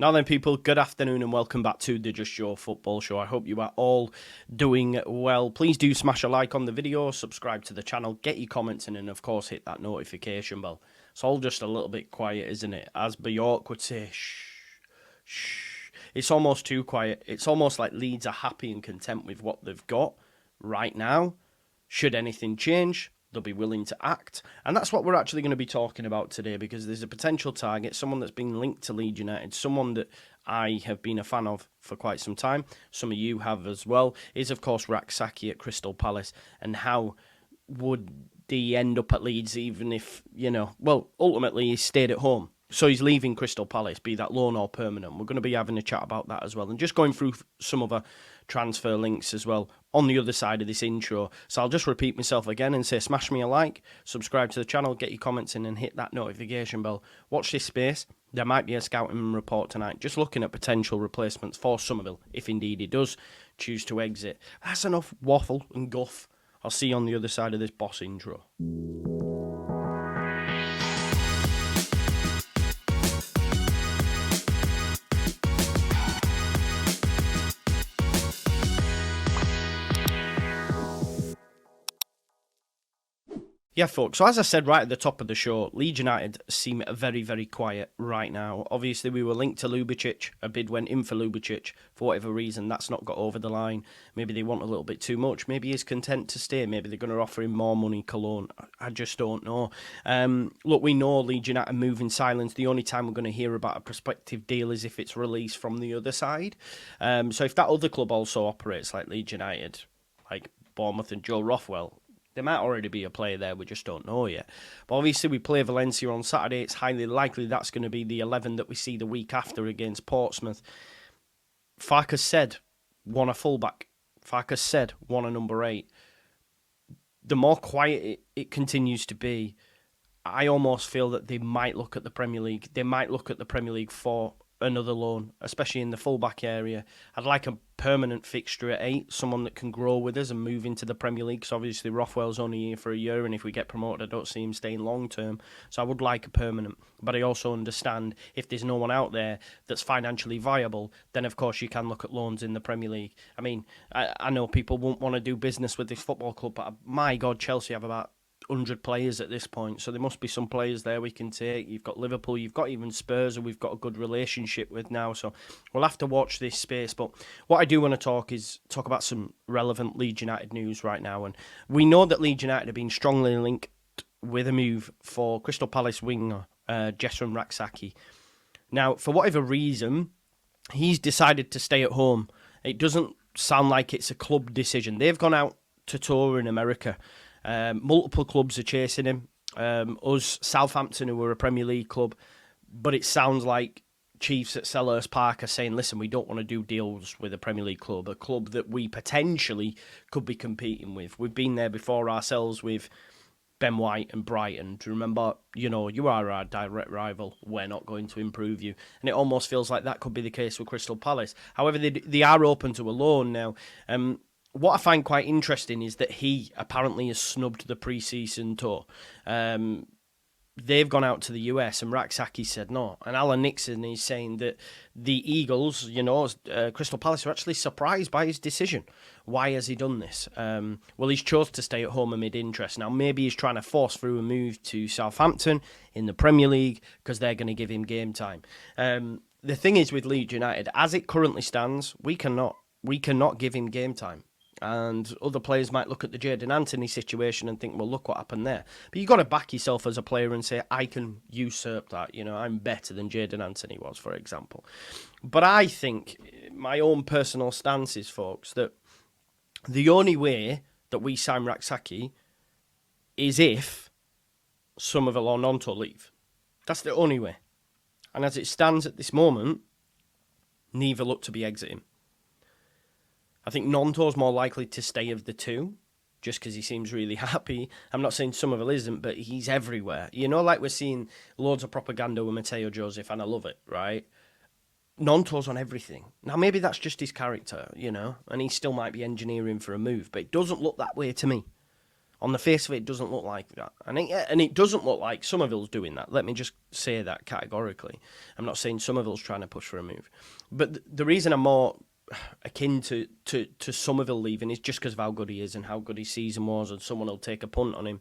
Now then, people, good afternoon and welcome back to the Just Your Football Show. I hope you are all doing well. Please do smash a like on the video, subscribe to the channel, get your comments in, and of course hit that notification bell. It's all just a little bit quiet, isn't it? As Bjork would say, shh, shh. It's almost too quiet. It's almost like Leeds are happy and content with what they've got right now. Should anything change, they'll be willing to act. And that's what we're actually going to be talking about today, because there's a potential target, someone that's been linked to Leeds United, someone that I have been a fan of for quite some time. Some of you have as well. Is, of course, Rak-Sakyi at Crystal Palace. And how would he end up at Leeds, even if, ultimately he stayed at home. So he's leaving Crystal Palace, be that loan or permanent. We're going to be having a chat about that as well. And just going through some other transfer links as well on the other side of this intro. So I'll just repeat myself again and say smash me a like, subscribe to the channel, get your comments in and hit that notification bell. Watch this space. There might be a scouting report tonight, just looking at potential replacements for Summerville, if indeed he does choose to exit. That's enough waffle and guff. I'll see you on the other side of this boss intro. Yeah, folks, so as I said right at the top of the show, Leeds United seem very, very quiet right now. Obviously, we were linked to Ljubicic. A bid went in for Ljubicic. For whatever reason, that's not got over the line. Maybe they want a little bit too much. Maybe he's content to stay. Maybe they're going to offer him more money, Cologne. I just don't know. Look, we know Leeds United move in silence. The only time we're going to hear about a prospective deal is if it's released from the other side. So if that other club also operates like Leeds United, like Bournemouth and Joe Rothwell, there might already be a player there, we just don't know yet. But obviously we play Valencia on Saturday. It's highly likely that's going to be the 11 that we see the week after against Portsmouth. Farkas said, want a fullback. Farkas said, want a number 8. The more quiet it continues to be, I almost feel that they might look at the Premier League. They might look at the Premier League for another loan, especially in the fullback area. I'd like a permanent fixture at 8, someone that can grow with us and move into the Premier League, because obviously Rothwell's only here for a year, and if we get promoted, I don't see him staying long term. So I would like a permanent, but I also understand if there's no one out there that's financially viable, then of course you can look at loans in the Premier League. I mean, I know people won't want to do business with this football club, but my God, Chelsea have about 100 players at this point, so there must be some players there we can take. You've got Liverpool, you've got even Spurs, who we've got a good relationship with now, so we'll have to watch this space. But what I do want to talk about some relevant Leeds United news right now, and we know that Leeds United have been strongly linked with a move for Crystal Palace winger Jesson Rak-Sakyi. Now, for whatever reason, he's decided to stay at home. It doesn't sound like it's a club decision. They've gone out to tour in America. Multiple clubs are chasing him. Us, Southampton, who are a Premier League club, but it sounds like Chiefs at Selhurst Park are saying, listen, we don't want to do deals with a Premier League club, a club that we potentially could be competing with. We've been there before ourselves with Ben White and Brighton. Do you remember, you are our direct rival. We're not going to improve you. And it almost feels like that could be the case with Crystal Palace. However, they are open to a loan now. What I find quite interesting is that he apparently has snubbed the pre-season tour. They've gone out to the US and Rak-Sakyi said no. And Alan Nixon is saying that the Eagles, Crystal Palace, are actually surprised by his decision. Why has he done this? Well, he's chose to stay at home amid interest. Now, maybe he's trying to force through a move to Southampton in the Premier League because they're going to give him game time. The thing is with Leeds United, as it currently stands, we cannot give him game time. And other players might look at the Jadon Anthony situation and think, well, look what happened there. But you've got to back yourself as a player and say, I can usurp that. I'm better than Jadon Anthony was, for example. But I think, my own personal stance is, folks, that the only way that we sign Rak-Sakyi is if Summerville or Gnonto leave. That's the only way. And as it stands at this moment, neither look to be exiting. I think Gnonto's more likely to stay of the two, just because he seems really happy. I'm not saying Summerville isn't, but he's everywhere. Like we're seeing loads of propaganda with Mateo Joseph, and I love it, right? Gnonto's on everything. Now, maybe that's just his character, and he still might be engineering for a move, but it doesn't look that way to me. On the face of it, it doesn't look like that. And it doesn't look like Summerville's doing that. Let me just say that categorically. I'm not saying Summerville's trying to push for a move. But the reason I'm more akin to Summerville leaving is just because of how good he is and how good his season was, and someone will take a punt on him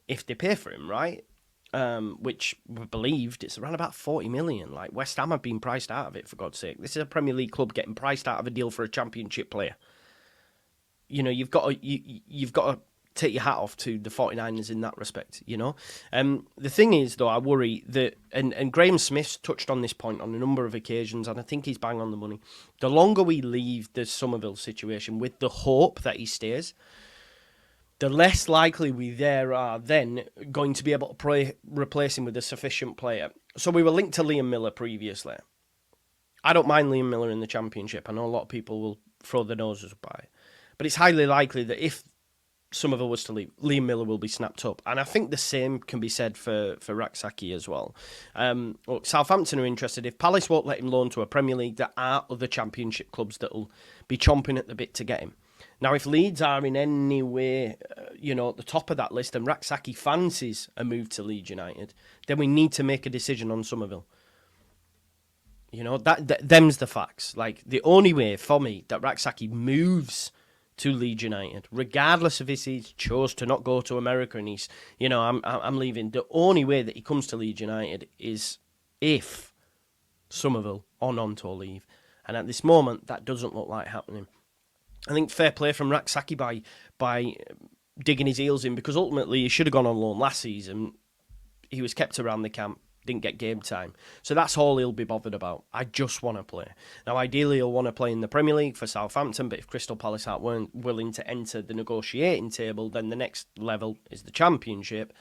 if they pay for him, right? Which we believed it's around about 40 million. Like, West Ham have been priced out of it, for God's sake. This is a Premier League club getting priced out of a deal for a Championship player. You know, you've got to take your hat off to the 49ers in that respect, you know. The thing is, though, I worry that, and Graham Smith's touched on this point on a number of occasions, and I think he's bang on the money. The longer we leave the Summerville situation with the hope that he stays, the less likely we there are then going to be able to replace him with a sufficient player. So we were linked to Liam Miller previously. I don't mind Liam Miller in the Championship. I know a lot of people will throw their noses by it. But it's highly likely that if Summerville was to leave, Liam Miller will be snapped up. And I think the same can be said for Rak-Sakyi as well. Look, Southampton are interested. If Palace won't let him loan to a Premier League, there are other Championship clubs that will be chomping at the bit to get him. Now, if Leeds are in any way, at the top of that list and Rak-Sakyi fancies a move to Leeds United, then we need to make a decision on Summerville. Them's the facts. Like, the only way for me that Rak-Sakyi moves to Leeds United, regardless of if he chose to not go to America and he's, I'm leaving, the only way that he comes to Leeds United is if Summerville or Nonto leave. And at this moment, that doesn't look like happening. I think fair play from Rak-Sakyi by digging his heels in, because ultimately he should have gone on loan last season. He was kept around the camp, didn't get game time. So that's all he'll be bothered about. I just want to play. Now, ideally, he'll want to play in the Premier League for Southampton, but if Crystal Palace weren't willing to enter the negotiating table, then the next level is the Championship.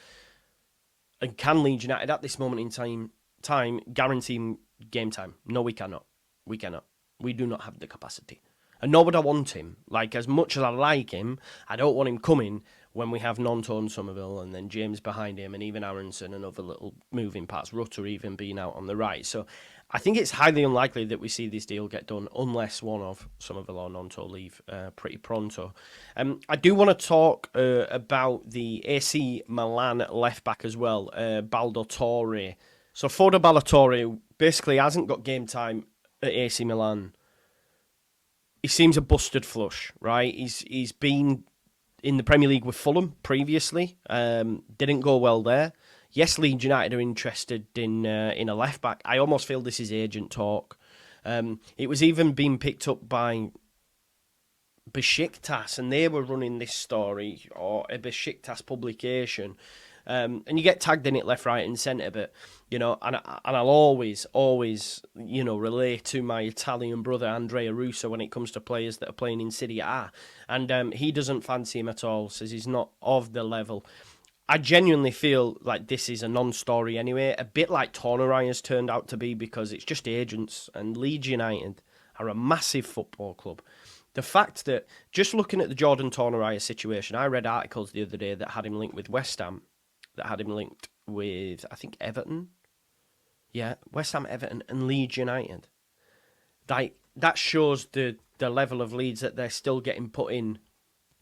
And can Leeds United at this moment in time guarantee him game time? No, we cannot. We cannot. We do not have the capacity. And nor would I want him. Like, as much as I like him, I don't want him coming when we have Nonto and Summerville and then James behind him and even Aronson and other little moving parts, Rutter even being out on the right. So I think it's highly unlikely that we see this deal get done unless one of Summerville or Nonto leave pretty pronto. I do want to talk about the AC Milan left-back as well, Baldo-Torre. So Fodo Baldo-Torre basically hasn't got game time at AC Milan. He seems a busted flush, right? He's been in the Premier League with Fulham previously. Didn't go well there. Yes, Leeds United are interested in a left back. I almost feel this is agent talk. It was even being picked up by Besiktas, and they were running this story, or a Besiktas publication. And you get tagged in it left, right, and centre, but and I'll always relate to my Italian brother Andrea Russo when it comes to players that are playing in Serie A, and he doesn't fancy him at all. Says he's not of the level. I genuinely feel like this is a non-story anyway, a bit like Tornaraya has turned out to be, because it's just agents, and Leeds United are a massive football club. The fact that, just looking at the Jordan Tornaraya situation, I read articles the other day that had him linked with West Ham, that had him linked with, I think, Everton. Yeah, West Ham, Everton, and Leeds United. That shows the level of Leeds that they're still getting put in.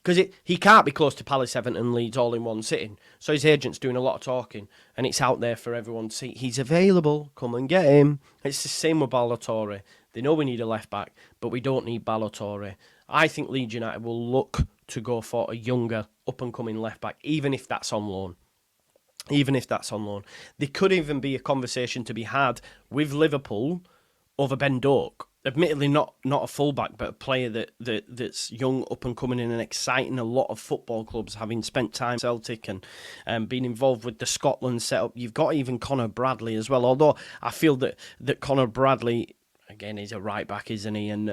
Because he can't be close to Palace, Everton, and Leeds all in one sitting. So his agent's doing a lot of talking, and it's out there for everyone to see. He's available. Come and get him. It's the same with Baldo-Torre. They know we need a left-back, but we don't need Baldo-Torre. I think Leeds United will look to go for a younger, up-and-coming left-back, even if that's on loan. There could even be a conversation to be had with Liverpool over Ben Doak. Admittedly, not a fullback, but a player that's young, up and coming, and exciting a lot of football clubs, having spent time at Celtic and been involved with the Scotland setup. You've got even Conor Bradley as well. Although I feel that Conor Bradley, again, he's a right back, isn't he? And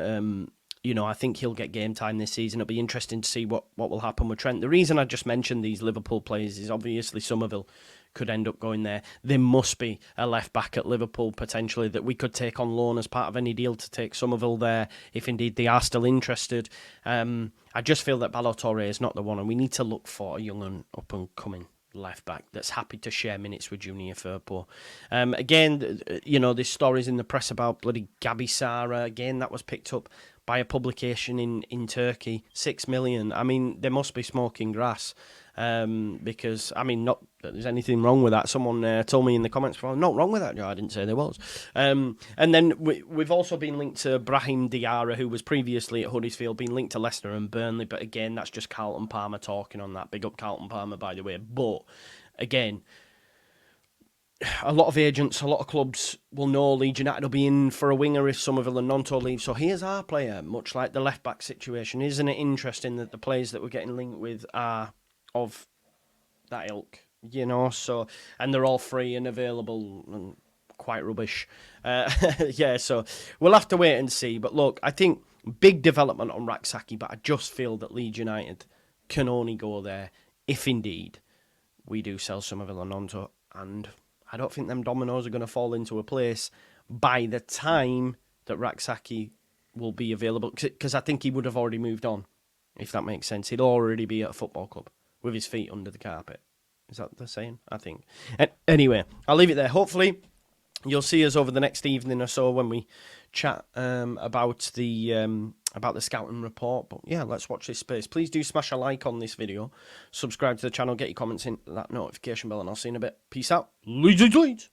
I think he'll get game time this season. It'll be interesting to see what will happen with Trent. The reason I just mentioned these Liverpool players is obviously Summerville could end up going there. There must be a left back at Liverpool potentially that we could take on loan as part of any deal to take Summerville there, if indeed they are still interested. I just feel that Baldo-Torre is not the one, and we need to look for a young and up and coming left back that's happy to share minutes with Junior Firpo. Again, this story's in the press about bloody Gabi Sara. Again, that was picked up by a publication in Turkey. 6 million. I mean, they must be smoking grass. Because, I mean, not that there's anything wrong with that. Someone told me in the comments, well, not wrong with that. No, I didn't say there was. And then we've also been linked to Brahim Diarra, who was previously at Huddersfield, been linked to Leicester and Burnley. But again, that's just Carlton Palmer talking on that. Big up Carlton Palmer, by the way. But, again, a lot of agents, a lot of clubs will know Leeds United will be in for a winger if Summerville and Nonto leave. So here's our player, much like the left-back situation. Isn't it interesting that the players that we're getting linked with are of that ilk, so, and they're all free and available and quite rubbish. So we'll have to wait and see. But look, I think big development on Rak-Sakyi, but I just feel that Leeds United can only go there if indeed we do sell Summerville and Nonto, and I don't think them dominoes are going to fall into a place by the time that Rak-Sakyi will be available, because I think he would have already moved on, if that makes sense. He'd already be at a football club with his feet under the carpet. Is that the saying? I think. Anyway, I'll leave it there. Hopefully, you'll see us over the next evening or so when we chat about the scouting report. But yeah, let's watch this space. Please do smash a like on this video. Subscribe to the channel. Get your comments in that notification bell, and I'll see you in a bit. Peace out. Leeds.